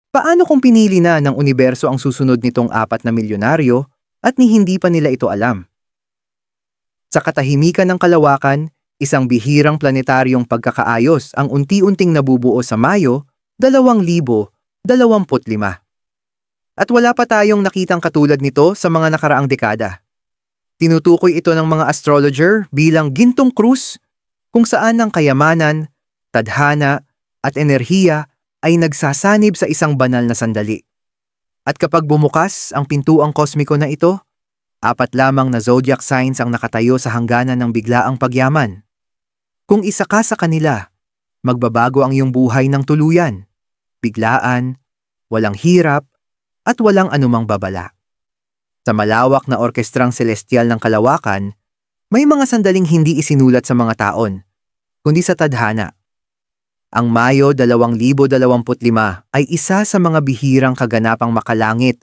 Paano kung pinili na ng universo ang susunod nitong 4 na milyonaryo at ni hindi pa nila ito alam? Sa katahimikan ng kalawakan, isang bihirang planetaryong pagkakaayos ang unti-unting nabubuo sa Mayo 2025. At wala pa tayong nakitang katulad nito sa mga nakaraang dekada. Tinutukoy ito ng mga astrologer bilang gintong krus kung saan ang kayamanan, tadhana at enerhiya ay nagsasanib sa isang banal na sandali. At kapag bumukas ang pintuang kosmiko na ito, 4 lamang na zodiac signs ang nakatayo sa hangganan ng biglaang pagyaman. Kung isa ka sa kanila, magbabago ang iyong buhay ng tuluyan, biglaan, walang hirap, at walang anumang babala. Sa malawak na orkestrang celestial ng kalawakan, may mga sandaling hindi isinulat sa mga taon, kundi sa tadhana. Ang Mayo 2025 ay isa sa mga bihirang kaganapang makalangit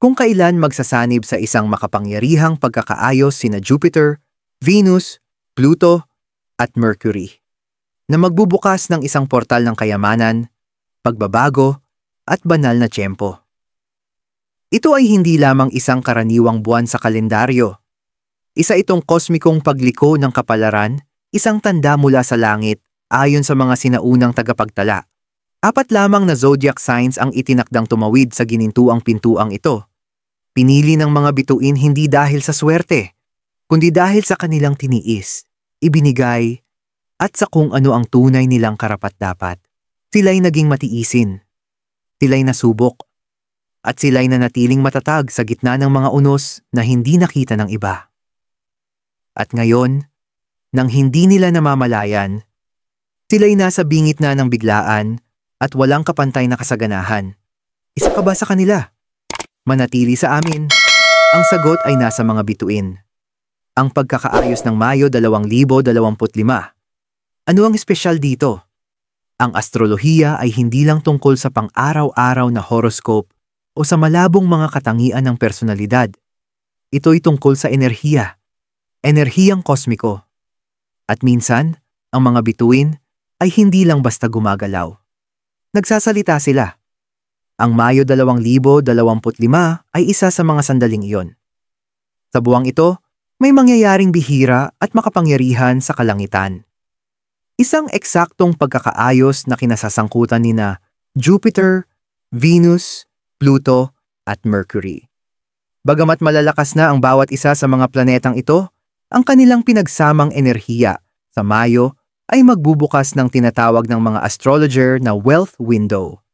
kung kailan magsasanib sa isang makapangyarihang pagkakaayos sina Jupiter, Venus, Pluto, at Mercury, na magbubukas ng isang portal ng kayamanan, pagbabago, at banal na tiyempo. Ito ay hindi lamang isang karaniwang buwan sa kalendaryo. Isa itong kosmikong pagliko ng kapalaran, isang tanda mula sa langit ayon sa mga sinaunang tagapagtala. 4 lamang na zodiac signs ang itinakdang tumawid sa ginintuang pintuang ito. Pinili ng mga bituin hindi dahil sa swerte, kundi dahil sa kanilang tiniis, ibinigay, at sa kung ano ang tunay nilang karapat-dapat. Sila'y naging matiisin. Sila'y nasubok. At sila'y nanatiling matatag sa gitna ng mga unos na hindi nakita ng iba. At ngayon, nang hindi nila namamalayan, sila'y nasa bingit na ng biglaan at walang kapantay na kasaganahan. Isa ka ba sa kanila? Manatili sa amin. Ang sagot ay nasa mga bituin. Ang pagkakaayos ng Mayo 2025. Ano ang espesyal dito? Ang astrolohiya ay hindi lang tungkol sa pang-araw-araw na horoscope o sa malabong mga katangian ng personalidad. Ito'y tungkol sa enerhiya, enerhiyang kosmiko. At minsan, ang mga bituin ay hindi lang basta gumagalaw. Nagsasalita sila. Ang Mayo 2025 ay isa sa mga sandaling iyon. Sa buwang ito, may mangyayaring bihira at makapangyarihan sa kalangitan. Isang eksaktong pagkakaayos na kinasasangkutan nina Jupiter, Venus, Pluto, at Mercury. Bagamat malalakas na ang bawat isa sa mga planetang ito, ang kanilang pinagsamang enerhiya sa Mayo ay magbubukas ng tinatawag ng mga astrologer na wealth window.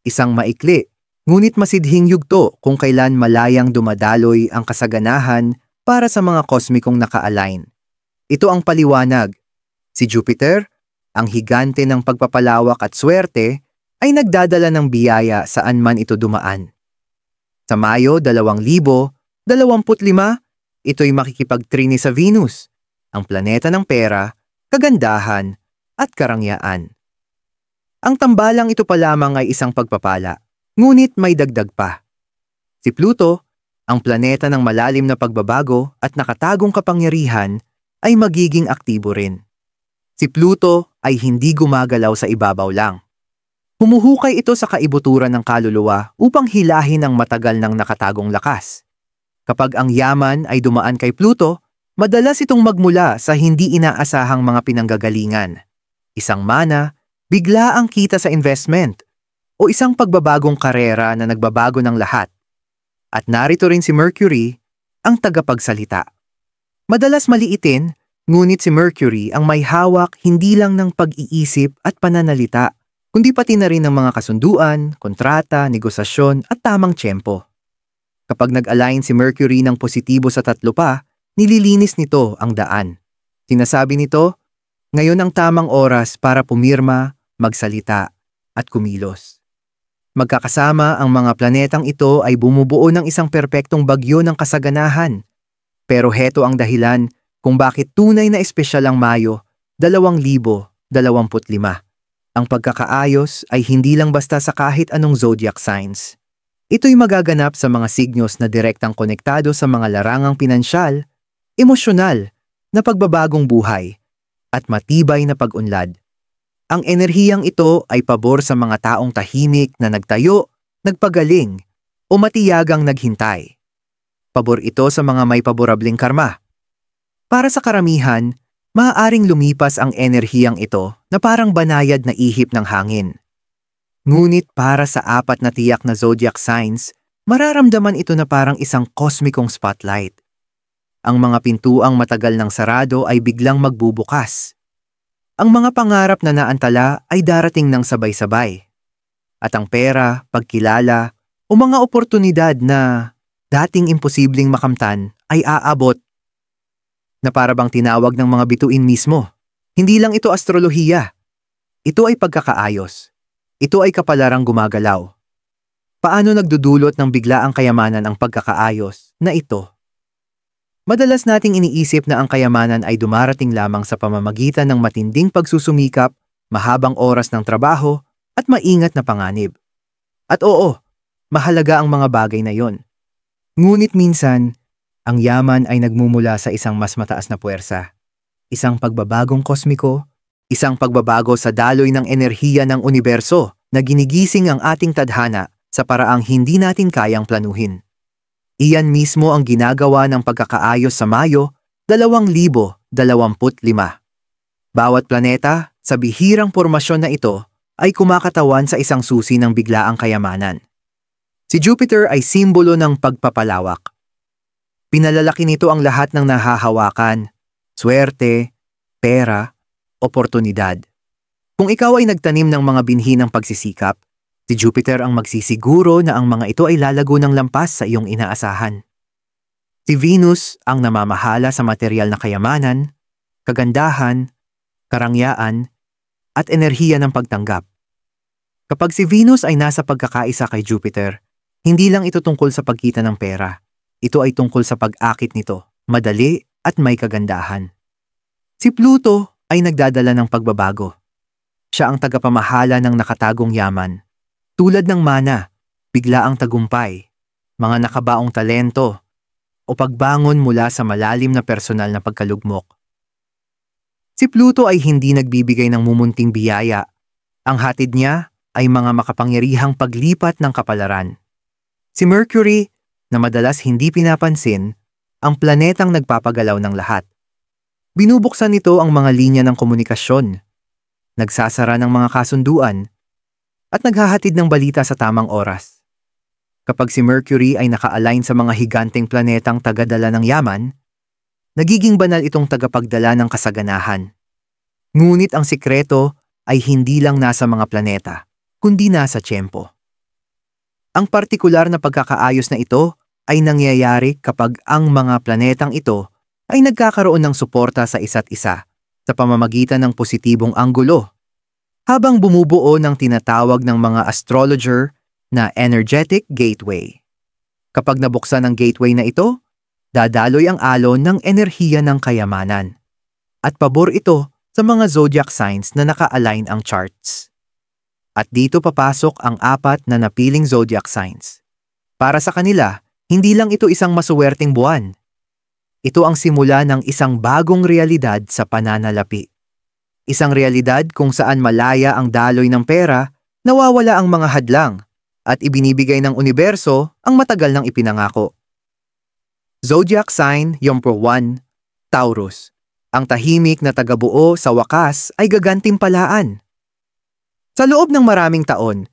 Isang maikli, ngunit masidhing yugto kung kailan malayang dumadaloy ang kasaganahan para sa mga kosmikong naka-align. Ito ang paliwanag. Si Jupiter, ang higante ng pagpapalawak at swerte, ay nagdadala ng biyaya saan man ito dumaan. Sa Mayo 2025, ito'y makikipagtrini sa Venus, ang planeta ng pera, kagandahan, at karangyaan. Ang tambalang ito pa lamang ay isang pagpapala, ngunit may dagdag pa. Si Pluto, ang planeta ng malalim na pagbabago at nakatagong kapangyarihan, ay magiging aktibo rin. Si Pluto ay hindi gumagalaw sa ibabaw lang. Humuhukay ito sa kaibuturan ng kaluluwa upang hilahin ang matagal ng nakatagong lakas. Kapag ang yaman ay dumaan kay Pluto, madalas itong magmula sa hindi inaasahang mga pinanggagalingan. Isang mana, bigla ang kita sa investment, o isang pagbabagong karera na nagbabago ng lahat. At narito rin si Mercury, ang tagapagsalita. Madalas maliitin, ngunit si Mercury ang may hawak hindi lang ng pag-iisip at pananalita, kundi pati na rin ng mga kasunduan, kontrata, negosasyon at tamang tiyempo. Kapag nag-align si Mercury ng positibo sa 3 pa, nililinis nito ang daan. Sinasabi nito, ngayon ang tamang oras para pumirma, magsalita, at kumilos. Magkakasama ang mga planetang ito ay bumubuo ng isang perpektong bagyo ng kasaganahan. Pero heto ang dahilan kung bakit tunay na espesyal ang Mayo 2025. Ang pagkakaayos ay hindi lang basta sa kahit anong zodiac signs. Ito'y magaganap sa mga signos na direktang konektado sa mga larangang pinansyal, emosyonal, na pagbabagong buhay, at matibay na pag-unlad. Ang enerhiyang ito ay pabor sa mga taong tahimik na nagtayo, nagpagaling, o matiyagang naghintay. Pabor ito sa mga may paborabling karma. Para sa karamihan, maaaring lumipas ang enerhiyang ito na parang banayad na ihip ng hangin. Ngunit para sa apat na tiyak na zodiac signs, mararamdaman ito na parang isang kosmikong spotlight. Ang mga pintuang matagal ng sarado ay biglang magbubukas. Ang mga pangarap na naantala ay darating ng sabay-sabay. At ang pera, pagkilala, o mga oportunidad na dating imposibleng makamtan ay aabot. Na para bang tinawag ng mga bituin mismo. Hindi lang ito astrolohiya. Ito ay pagkakaayos. Ito ay kapalarang gumagalaw. Paano nagdudulot ng biglaang kayamanan ang pagkakaayos na ito? Madalas nating iniisip na ang kayamanan ay dumarating lamang sa pamamagitan ng matinding pagsusumikap, mahabang oras ng trabaho, at maingat na panganib. At oo, mahalaga ang mga bagay na yon. Ngunit minsan, ang yaman ay nagmumula sa isang mas mataas na puwersa. Isang pagbabagong kosmiko, isang pagbabago sa daloy ng enerhiya ng universo na ginigising ang ating tadhana sa paraang hindi natin kayang planuhin. Iyan mismo ang ginagawa ng pagkakaayos sa Mayo 2025. Bawat planeta sa bihirang pormasyon na ito ay kumakatawan sa isang susi ng biglaang kayamanan. Si Jupiter ay simbolo ng pagpapalawak. Pinalalaki nito ang lahat ng nahahawakan, swerte, pera, oportunidad. Kung ikaw ay nagtanim ng mga binhi ng pagsisikap, si Jupiter ang magsisiguro na ang mga ito ay lalago ng lampas sa iyong inaasahan. Si Venus ang namamahala sa material na kayamanan, kagandahan, karangyaan, at enerhiya ng pagtanggap. Kapag si Venus ay nasa pagkakaisa kay Jupiter, hindi lang ito tungkol sa pagkita ng pera. Ito ay tungkol sa pag-akit nito, madali at may kagandahan. Si Pluto ay nagdadala ng pagbabago. Siya ang tagapamahala ng nakatagong yaman. Tulad ng mana, biglaang tagumpay, mga nakabaong talento, o pagbangon mula sa malalim na personal na pagkalugmok. Si Pluto ay hindi nagbibigay ng mumunting biyaya. Ang hatid niya ay mga makapangyarihang paglipat ng kapalaran. Si Mercury, na madalas hindi pinapansin, ang planetang nagpapagalaw ng lahat. Binubuksan nito ang mga linya ng komunikasyon, nagsasara ng mga kasunduan, at naghahatid ng balita sa tamang oras. Kapag si Mercury ay naka-align sa mga higanteng planetang tagadala ng yaman, nagiging banal itong tagapagdala ng kasaganahan. Ngunit ang sikreto ay hindi lang nasa mga planeta, kundi nasa tiyempo. Ang partikular na pagkakaayos na ito ay nangyayari kapag ang mga planetang ito ay nagkakaroon ng suporta sa isa't isa sa pamamagitan ng positibong anggulo, habang bumubuo ng tinatawag ng mga astrologer na energetic gateway. Kapag nabuksan ang gateway na ito, dadaloy ang alon ng enerhiya ng kayamanan. At pabor ito sa mga zodiac signs na naka-align ang charts. At dito papasok ang apat na napiling zodiac signs. Para sa kanila, hindi lang ito isang masuwerteng buwan. Ito ang simula ng isang bagong realidad sa pananalapi. Isang realidad kung saan malaya ang daloy ng pera, nawawala ang mga hadlang, at ibinibigay ng universo ang matagal nang ipinangako. Zodiac sign Yompo 1, Taurus. Ang tahimik na tagabuo sa wakas ay gagantimpalaan. Sa loob ng maraming taon,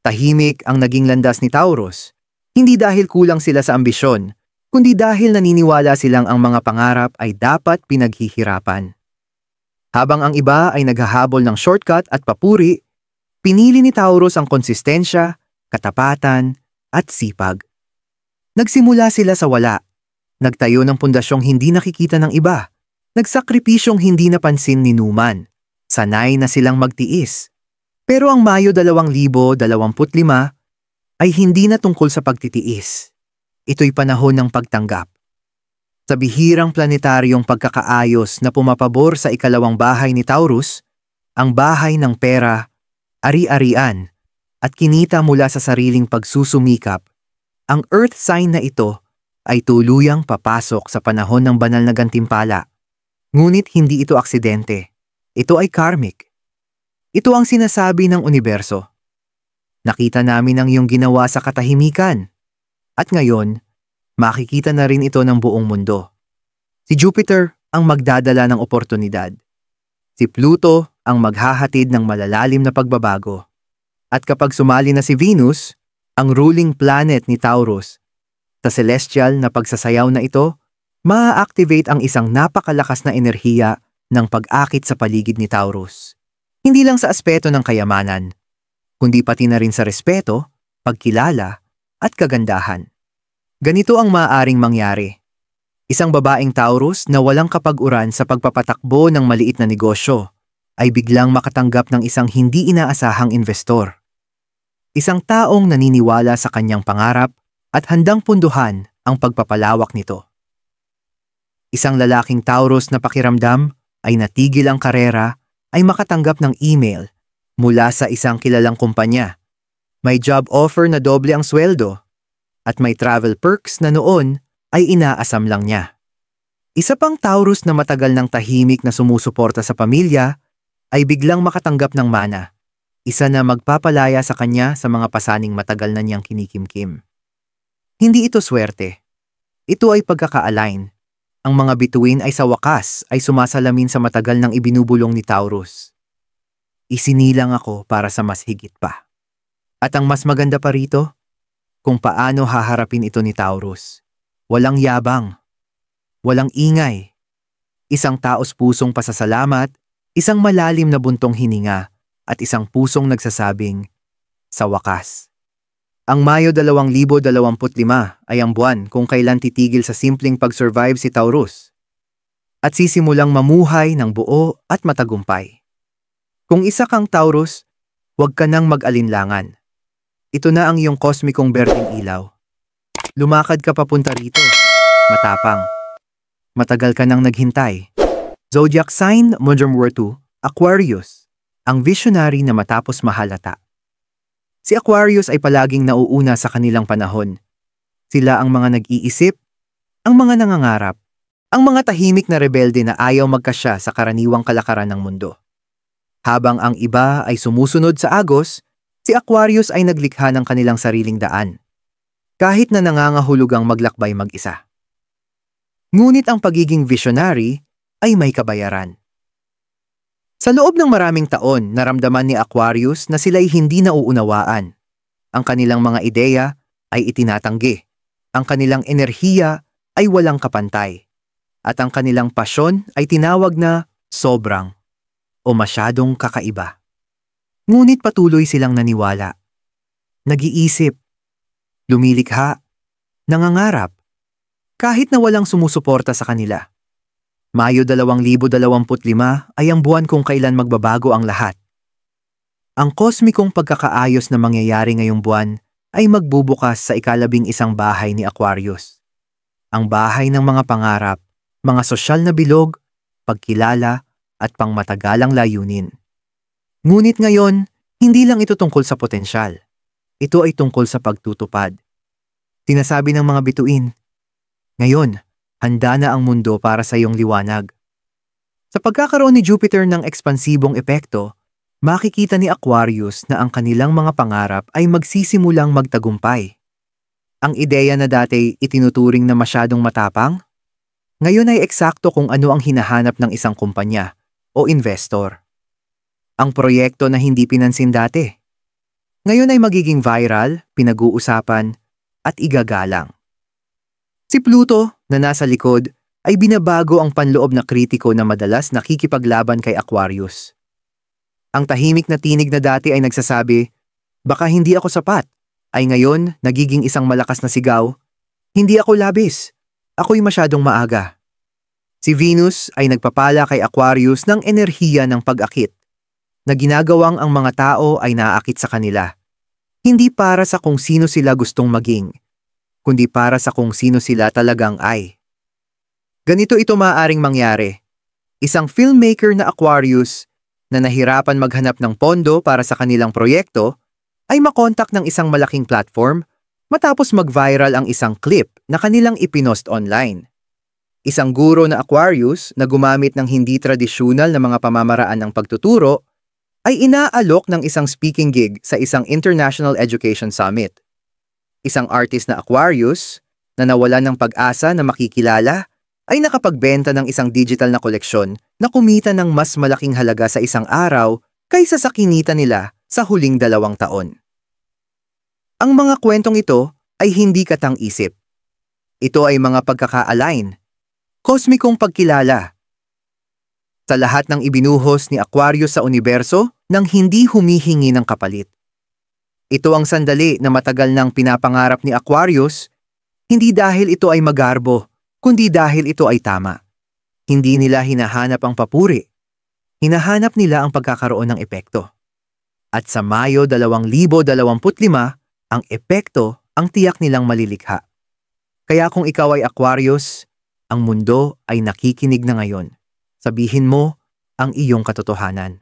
tahimik ang naging landas ni Taurus. Hindi dahil kulang sila sa ambisyon, kundi dahil naniniwala silang ang mga pangarap ay dapat pinaghihirapan. Habang ang iba ay naghahabol ng shortcut at papuri, pinili ni Taurus ang konsistensya, katapatan, at sipag. Nagsimula sila sa wala. Nagtayo ng pundasyong hindi nakikita ng iba. Nagsakripisyong hindi napansin ni Numan. Sanay na silang magtiis. Pero ang Mayo 2025 ay hindi na tungkol sa pagtitiis. Ito'y panahon ng pagtanggap. Sa bihirang planetaryong pagkakaayos na pumapabor sa ikalawang bahay ni Taurus, ang bahay ng pera, ari-arian, at kinita mula sa sariling pagsusumikap, ang earth sign na ito ay tuluyang papasok sa panahon ng banal na gantimpala. Ngunit hindi ito aksidente. Ito ay karmic. Ito ang sinasabi ng universo. Nakita namin ang iyong ginawa sa katahimikan. At ngayon, makikita na rin ito ng buong mundo. Si Jupiter ang magdadala ng oportunidad. Si Pluto ang maghahatid ng malalalim na pagbabago. At kapag sumali na si Venus, ang ruling planet ni Taurus, sa celestial na pagsasayaw na ito, maa-activate ang isang napakalakas na enerhiya ng pag-akit sa paligid ni Taurus. Hindi lang sa aspeto ng kayamanan, kundi pati na rin sa respeto, pagkilala, at kagandahan. Ganito ang maaaring mangyari. Isang babaeng Taurus na walang kapag-uran sa pagpapatakbo ng maliit na negosyo ay biglang makatanggap ng isang hindi inaasahang investor. Isang taong naniniwala sa kanyang pangarap at handang punduhan ang pagpapalawak nito. Isang lalaking Taurus na pakiramdam ay natigil ang karera ay makatanggap ng email mula sa isang kilalang kumpanya. May job offer na doble ang sweldo at may travel perks na noon ay inaasam lang niya. Isa pang Taurus na matagal ng tahimik na sumusuporta sa pamilya ay biglang makatanggap ng mana. Isa na magpapalaya sa kanya sa mga pasaning matagal na niyang kinikimkim. Hindi ito swerte. Ito ay pagkaka-align. Ang mga bituin ay sa wakas ay sumasalamin sa matagal ng ibinubulong ni Taurus. Isinilang ako para sa mas higit pa. At ang mas maganda pa rito, kung paano haharapin ito ni Taurus. Walang yabang, walang ingay, isang taos-pusong pasasalamat, isang malalim na buntong hininga, at isang pusong nagsasabing, sa wakas. Ang Mayo 2025 ay ang buwan kung kailan titigil sa simpleng pag-survive si Taurus at sisimulang mamuhay ng buo at matagumpay. Kung isa kang Taurus, huwag ka nang mag-alinlangan. Ito na ang iyong kosmikong berdeng ilaw. Lumakad ka papunta rito, matapang. Matagal ka nang naghintay. Zodiac sign Modern War II, Aquarius, ang visionary na matapos mahalata. Si Aquarius ay palaging nauuna sa kanilang panahon. Sila ang mga nag-iisip, ang mga nangangarap, ang mga tahimik na rebelde na ayaw magkasya sa karaniwang kalakaran ng mundo. Habang ang iba ay sumusunod sa agos, si Aquarius ay naglikha ng kanilang sariling daan. Kahit na nangangahulugang maglakbay mag-isa. Ngunit ang pagiging visionary ay may kabayaran. Sa loob ng maraming taon, naramdaman ni Aquarius na sila'y hindi nauunawaan. Ang kanilang mga ideya ay itinatanggi. Ang kanilang enerhiya ay walang kapantay. At ang kanilang pasyon ay tinawag na sobrang o masyadong kakaiba. Ngunit patuloy silang naniwala. Nag-iisip, lumilikha, nangangarap, kahit na walang sumusuporta sa kanila. Mayo 2025 ay ang buwan kung kailan magbabago ang lahat. Ang kosmikong pagkakaayos na mangyayari ngayong buwan ay magbubukas sa ika-11 bahay ni Aquarius. Ang bahay ng mga pangarap, mga sosyal na bilog, pagkilala at pangmatagalang layunin. Ngunit ngayon, hindi lang ito tungkol sa potensyal. Ito ay tungkol sa pagtutupad. Sinasabi ng mga bituin, ngayon, handa na ang mundo para sa iyong liwanag. Sa pagkakaroon ni Jupiter ng ekspansibong epekto, makikita ni Aquarius na ang kanilang mga pangarap ay magsisimulang magtagumpay. Ang ideya na dati itinuturing na masyadong matapang, ngayon ay eksakto kung ano ang hinahanap ng isang kumpanya o investor. Ang proyekto na hindi pinansin dati, ngayon ay magiging viral, pinag-uusapan, at igagalang. Si Pluto, na nasa likod, ay binabago ang panloob na kritiko na madalas nakikipaglaban kay Aquarius. Ang tahimik na tinig na dati ay nagsasabi, baka hindi ako sapat, ay ngayon nagiging isang malakas na sigaw, hindi ako labis, ako'y masyadong maaga. Si Venus ay nagpapala kay Aquarius ng enerhiya ng pag-akit, na ginagawang ang mga tao ay naaakit sa kanila. Hindi para sa kung sino sila gustong maging, kundi para sa kung sino sila talagang ay. Ganito ito maaaring mangyari. Isang filmmaker na Aquarius na nahirapan maghanap ng pondo para sa kanilang proyekto ay makontak ng isang malaking platform matapos mag-viral ang isang clip na kanilang ipinost online. Isang guro na Aquarius na gumamit ng hindi tradisyonal na mga pamamaraan ng pagtuturo ay inaalok ng isang speaking gig sa isang International Education Summit. Isang artist na Aquarius na nawalan ng pag-asa na makikilala ay nakapagbenta ng isang digital na koleksyon na kumita ng mas malaking halaga sa isang araw kaysa sa kinita nila sa huling 2 taon. Ang mga kwentong ito ay hindi katang-isip. Ito ay mga pagkaka-align, kosmikong pagkilala. Sa lahat ng ibinuhos ni Aquarius sa universo nang hindi humihingi ng kapalit. Ito ang sandali na matagal nang pinapangarap ni Aquarius, hindi dahil ito ay magarbo, kundi dahil ito ay tama. Hindi nila hinahanap ang papuri. Hinahanap nila ang pagkakaroon ng epekto. At sa Mayo 2025, ang epekto ang tiyak nilang malilikha. Kaya kung ikaw ay Aquarius, ang mundo ay nakikinig na ngayon. Sabihin mo ang iyong katotohanan.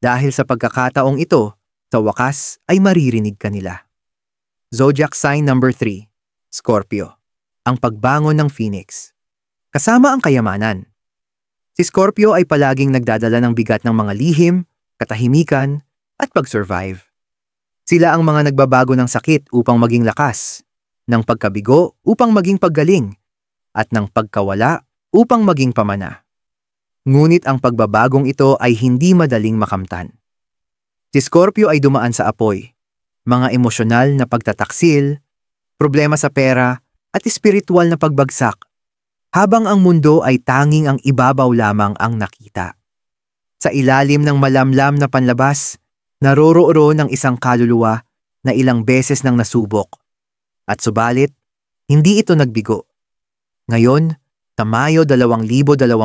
Dahil sa pagkakataong ito, sa wakas ay maririnig ka nila. Zodiac sign number 3, Scorpio. Ang pagbangon ng Phoenix. Kasama ang kayamanan. Si Scorpio ay palaging nagdadala ng bigat ng mga lihim, katahimikan, at pag-survive. Sila ang mga nagbabago ng sakit upang maging lakas, ng pagkabigo upang maging paggaling, at ng pagkawala upang maging pamana. Ngunit ang pagbabagong ito ay hindi madaling makamtan. Si Scorpio ay dumaan sa apoy, mga emosyonal na pagtataksil, problema sa pera, at espiritual na pagbagsak, habang ang mundo ay tanging ang ibabaw lamang ang nakita. Sa ilalim ng malamlam na panlabas, naroroon ng isang kaluluwa na ilang beses nang nasubok. At subalit, hindi ito nagbigo. Ngayon, sa Mayo 2025,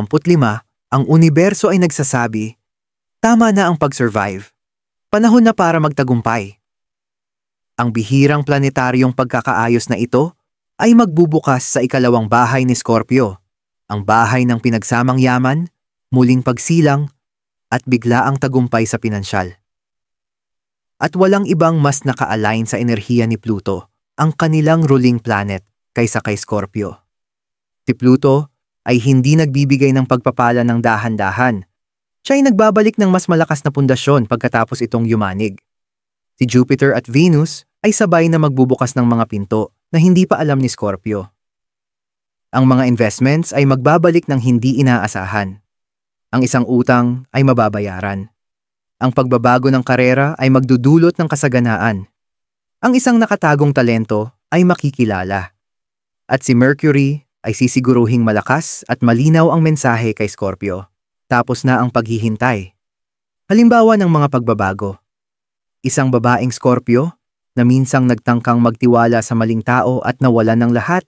ang universo ay nagsasabi, tama na ang pag-survive. Panahon na para magtagumpay. Ang bihirang planetaryong pagkakaayos na ito ay magbubukas sa ikalawang bahay ni Scorpio, ang bahay ng pinagsamang yaman, muling pagsilang, at biglaang tagumpay sa pinansyal. At walang ibang mas naka-align sa enerhiya ni Pluto, ang kanilang ruling planet, kaysa kay Scorpio. Si Pluto ay hindi nagbibigay ng pagpapala ng dahan-dahan. Siya ay nagbabalik ng mas malakas na pundasyon pagkatapos itong yumanig. Si Jupiter at Venus ay sabay na magbubukas ng mga pinto na hindi pa alam ni Scorpio. Ang mga investments ay magbabalik ng hindi inaasahan. Ang isang utang ay mababayaran. Ang pagbabago ng karera ay magdudulot ng kasaganaan. Ang isang nakatagong talento ay makikilala. At si Mercury ay sisiguruhing malakas at malinaw ang mensahe kay Scorpio. Tapos na ang paghihintay. Halimbawa ng mga pagbabago. Isang babaeng Scorpio na minsang nagtangkang magtiwala sa maling tao at nawalan ng lahat,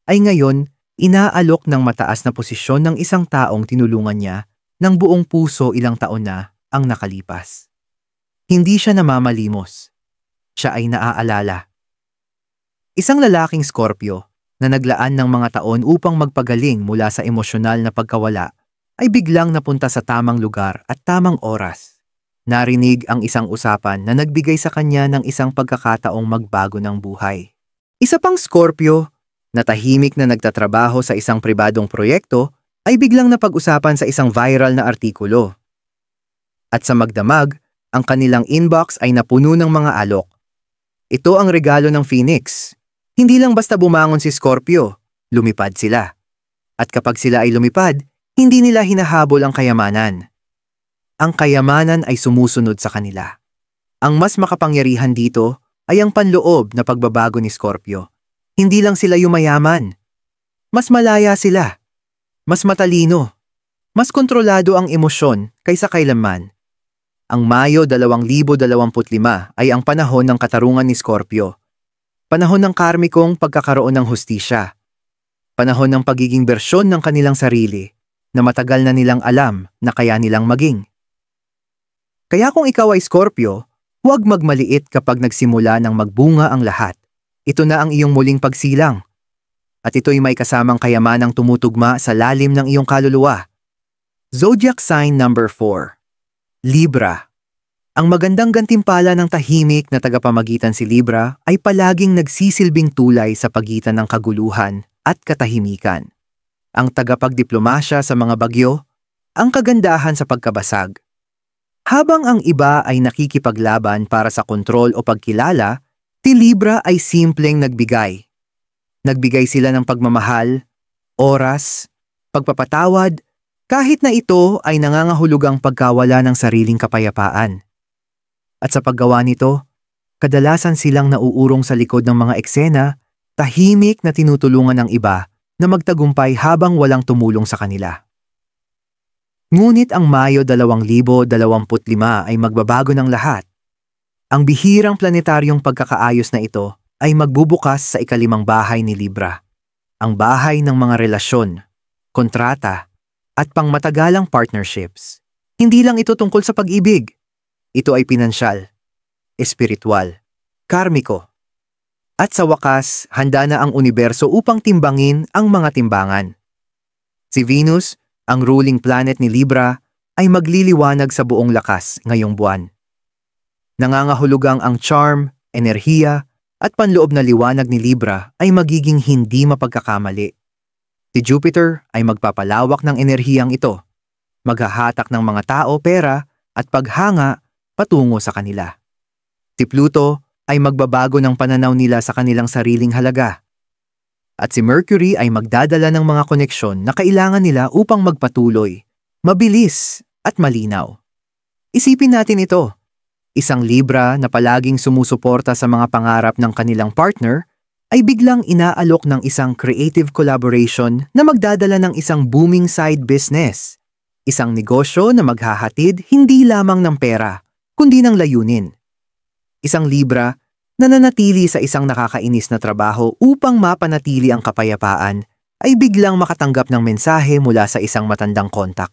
ay ngayon inaalok ng mataas na posisyon ng isang taong tinulungan niya ng buong puso ilang taon na ang nakalipas. Hindi siya namamalimos. Siya ay naaalala. Isang lalaking Scorpio na naglaan ng mga taon upang magpagaling mula sa emosyonal na pagkawala ay biglang napunta sa tamang lugar at tamang oras. Narinig ang isang usapan na nagbigay sa kanya ng isang pagkakataong magbago ng buhay. Isa pang Scorpio na tahimik na nagtatrabaho sa isang pribadong proyekto ay biglang napag-usapan sa isang viral na artikulo. At sa magdamag, ang kanilang inbox ay napuno ng mga alok. Ito ang regalo ng Phoenix. Hindi lang basta bumangon si Scorpio, lumipad sila. At kapag sila ay lumipad, hindi nila hinahabol ang kayamanan. Ang kayamanan ay sumusunod sa kanila. Ang mas makapangyarihan dito ay ang panloob na pagbabago ni Scorpio. Hindi lang sila yumayaman. Mas malaya sila. Mas matalino. Mas kontrolado ang emosyon kaysa kailanman. Ang Mayo 2025 ay ang panahon ng katarungan ni Scorpio. Panahon ng karmikong pagkakaroon ng hustisya. Panahon ng pagiging bersyon ng kanilang sarili na matagal na nilang alam na kaya nilang maging. Kaya kung ikaw ay Scorpio, huwag magmaliit kapag nagsimula ng magbunga ang lahat. Ito na ang iyong muling pagsilang. At ito'y may kasamang kayamanang tumutugma sa lalim ng iyong kaluluwa. Zodiac sign number 4. Libra. Ang magandang gantimpala ng tahimik na tagapamagitan si Libra ay palaging nagsisilbing tulay sa pagitan ng kaguluhan at katahimikan. Ang tagapagdiplomasya sa mga bagyo, ang kagandahan sa pagkabasag. Habang ang iba ay nakikipaglaban para sa kontrol o pagkilala, si Libra ay simpleng nagbigay. Nagbigay sila ng pagmamahal, oras, pagpapatawad, kahit na ito ay nangangahulugang pagkawala ng sariling kapayapaan. At sa paggawa nito, kadalasan silang nauurong sa likod ng mga eksena, tahimik na tinutulungan ng iba na magtagumpay habang walang tumulong sa kanila. Ngunit ang Mayo 2025 ay magbabago ng lahat. Ang bihirang planetaryong pagkakaayos na ito ay magbubukas sa ikalimang bahay ni Libra, ang bahay ng mga relasyon, kontrata, at pangmatagalang partnerships. Hindi lang ito tungkol sa pag-ibig. Ito ay pinansyal, espiritual, karmiko. At sa wakas, handa na ang universo upang timbangin ang mga timbangan. Si Venus, ang ruling planet ni Libra, ay magliliwanag sa buong lakas ngayong buwan. Nangangahulugang ang charm, enerhiya, at panloob na liwanag ni Libra ay magiging hindi mapagkakamali. Si Jupiter ay magpapalawak ng enerhiyang ito, maghahatak ng mga tao pera at paghanga patungo sa kanila. Si Pluto ay magbabago ng pananaw nila sa kanilang sariling halaga. At si Mercury ay magdadala ng mga koneksyon na kailangan nila upang magpatuloy, mabilis at malinaw. Isipin natin ito. Isang Libra na palaging sumusuporta sa mga pangarap ng kanilang partner ay biglang inaalok ng isang creative collaboration na magdadala ng isang booming side business. Isang negosyo na maghahatid hindi lamang ng pera, kundi ng layunin. Isang Libra na nanatili sa isang nakakainis na trabaho upang mapanatili ang kapayapaan ay biglang makatanggap ng mensahe mula sa isang matandang kontak.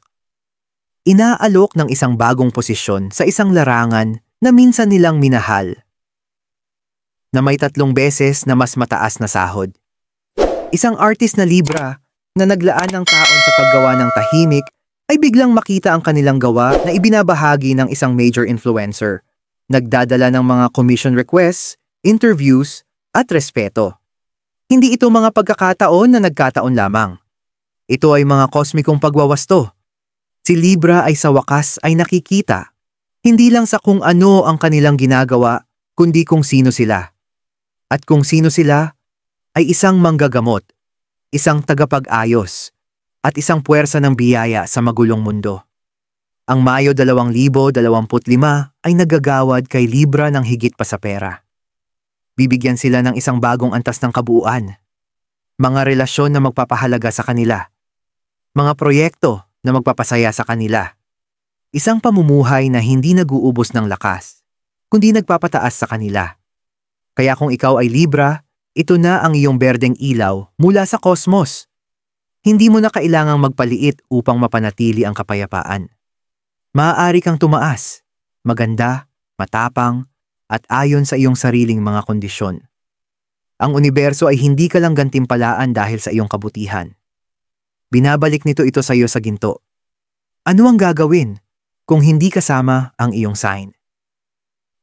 Inaalok ng isang bagong posisyon sa isang larangan na minsan nilang minahal, na may 3 beses na mas mataas na sahod. Isang artist na Libra na naglaan ng taon sa paggawa ng tahimik ay biglang makita ang kanilang gawa na ibinabahagi ng isang major influencer, nagdadala ng mga commission requests, interviews, at respeto. Hindi ito mga pagkakataon na nagkataon lamang. Ito ay mga kosmikong pagwawasto. Si Libra ay sa wakas ay nakikita, hindi lang sa kung ano ang kanilang ginagawa, kundi kung sino sila. At kung sino sila ay isang manggagamot, isang tagapag-ayos, at isang puwersa ng biyaya sa magulong mundo. Ang Mayo 2025 ay nagagawad kay Libra ng higit pa sa pera. Bibigyan sila ng isang bagong antas ng kabuuan, mga relasyon na magpapahalaga sa kanila, mga proyekto na magpapasaya sa kanila, isang pamumuhay na hindi nag-uubos ng lakas, kundi nagpapataas sa kanila. Kaya kung ikaw ay Libra, ito na ang iyong berdeng ilaw mula sa kosmos. Hindi mo na kailangang magpaliit upang mapanatili ang kapayapaan. Maaari kang tumaas, maganda, matapang, at ayon sa iyong sariling mga kondisyon. Ang universo ay hindi ka lang gantimpalaan dahil sa iyong kabutihan. Binabalik nito ito sa iyo sa ginto. Ano ang gagawin kung hindi kasama ang iyong sign?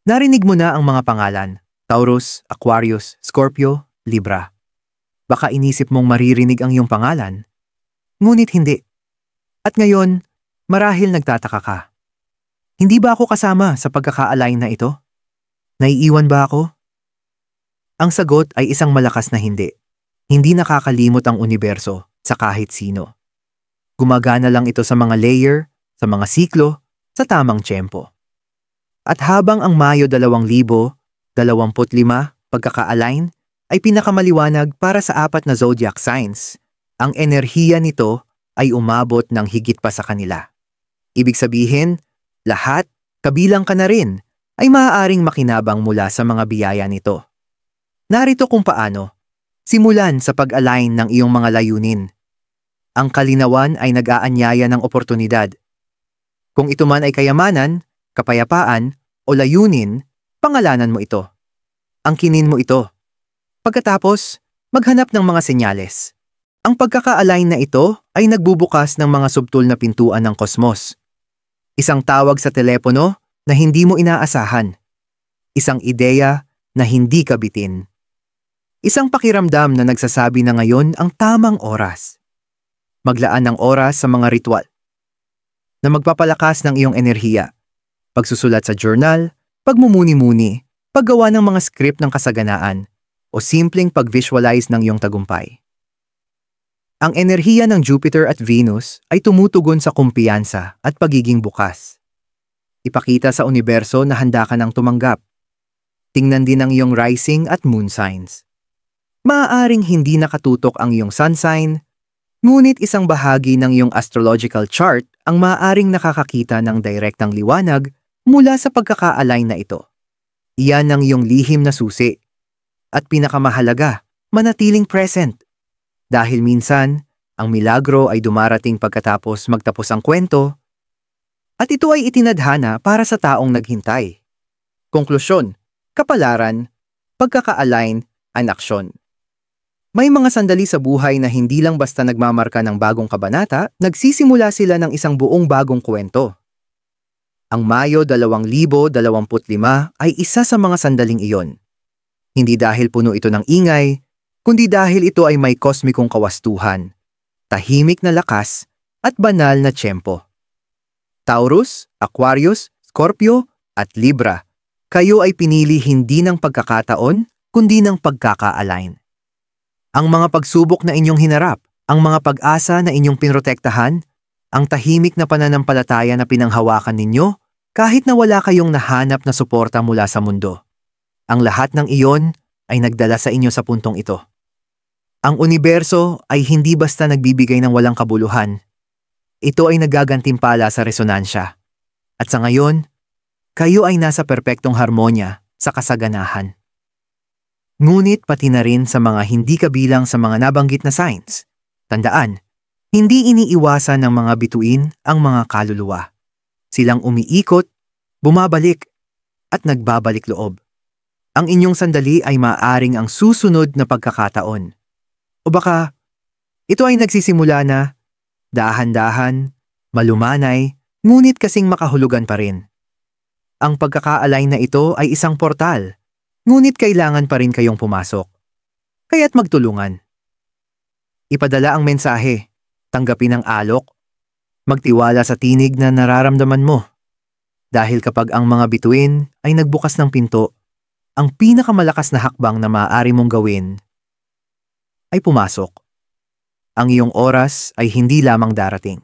Narinig mo na ang mga pangalan, Taurus, Aquarius, Scorpio, Libra. Baka inisip mong maririnig ang iyong pangalan, ngunit hindi. At ngayon, marahil nagtataka ka. Hindi ba ako kasama sa pagkaka-align na ito? Naiiwan ba ako? Ang sagot ay isang malakas na hindi. Hindi nakakalimot ang universo sa kahit sino. Gumagana lang ito sa mga layer, sa mga siklo, sa tamang tiyempo. At habang ang Mayo 2025 pagkaka-align ay pinakamaliwanag para sa 4 na zodiac signs, ang enerhiya nito ay umabot ng higit pa sa kanila. Ibig sabihin, lahat, kabilang ka na rin, ay maaaring makinabang mula sa mga biyaya nito. Narito kung paano. Simulan sa pag-align ng iyong mga layunin. Ang kalinawan ay nag-aanyaya ng oportunidad. Kung ito man ay kayamanan, kapayapaan, o layunin, pangalanan mo ito. Angkinin mo ito. Pagkatapos, maghanap ng mga senyales. Ang pagkaka-align na ito ay nagbubukas ng mga subtul na pintuan ng kosmos. Isang tawag sa telepono na hindi mo inaasahan. Isang ideya na hindi ka bitin. Isang pakiramdam na nagsasabi na ngayon ang tamang oras. Maglaan ng oras sa mga ritual na magpapalakas ng iyong enerhiya. pagsusulat sa journal, pagmumuni-muni, paggawa ng mga script ng kasaganaan, o simpleng pag-visualize ng iyong tagumpay. Ang enerhiya ng Jupiter at Venus ay tumutugon sa kumpiyansa at pagiging bukas. Ipakita sa universo na handa ka ng tumanggap. Tingnan din ang iyong rising at moon signs. Maaaring hindi nakatutok ang iyong sun sign, ngunit isang bahagi ng iyong astrological chart ang maaaring nakakakita ng direktang liwanag mula sa pagkaka-align na ito. Iyan ang iyong lihim na susi. At pinakamahalaga, manatiling present. Dahil minsan, ang milagro ay dumarating pagkatapos magtapos ang kwento, at ito ay itinadhana para sa taong naghintay. Konklusyon, kapalaran, pagkaka-align, an aksyon. May mga sandali sa buhay na hindi lang basta nagmamarka ng bagong kabanata, nagsisimula sila ng isang buong bagong kwento. Ang Mayo 2025 ay isa sa mga sandaling iyon. Hindi dahil puno ito ng ingay, kundi dahil ito ay may kosmikong kawastuhan, tahimik na lakas, at banal na tiyempo. Taurus, Aquarius, Scorpio, at Libra, kayo ay pinili hindi ng pagkakataon, kundi ng pagkaka-align. Ang mga pagsubok na inyong hinarap, ang mga pag-asa na inyong pinrotektahan, ang tahimik na pananampalataya na pinanghawakan ninyo, kahit na wala kayong nahanap na suporta mula sa mundo. Ang lahat ng iyon ay nagdala sa inyo sa puntong ito. Ang universo ay hindi basta nagbibigay ng walang kabuluhan. Ito ay nagagantimpala sa resonansya. At sa ngayon, kayo ay nasa perpektong harmonya sa kasaganahan. Ngunit pati na rin sa mga hindi kabilang sa mga nabanggit na signs. Tandaan, hindi iniiwasan ng mga bituin ang mga kaluluwa. Silang umiikot, bumabalik, at nagbabalik loob. Ang inyong sandali ay maaaring ang susunod na pagkakataon. O baka, ito ay nagsisimula na, dahan-dahan, malumanay, ngunit kasing makahulugan pa rin. Ang pagkaka-align na ito ay isang portal, ngunit kailangan pa rin kayong pumasok. Kaya't magtulungan. Ipadala ang mensahe, tanggapin ang alok, magtiwala sa tinig na nararamdaman mo. Dahil kapag ang mga bituin ay nagbukas ng pinto, ang pinakamalakas na hakbang na maaari mong gawin ay pumasok. Ang iyong oras ay hindi lamang darating.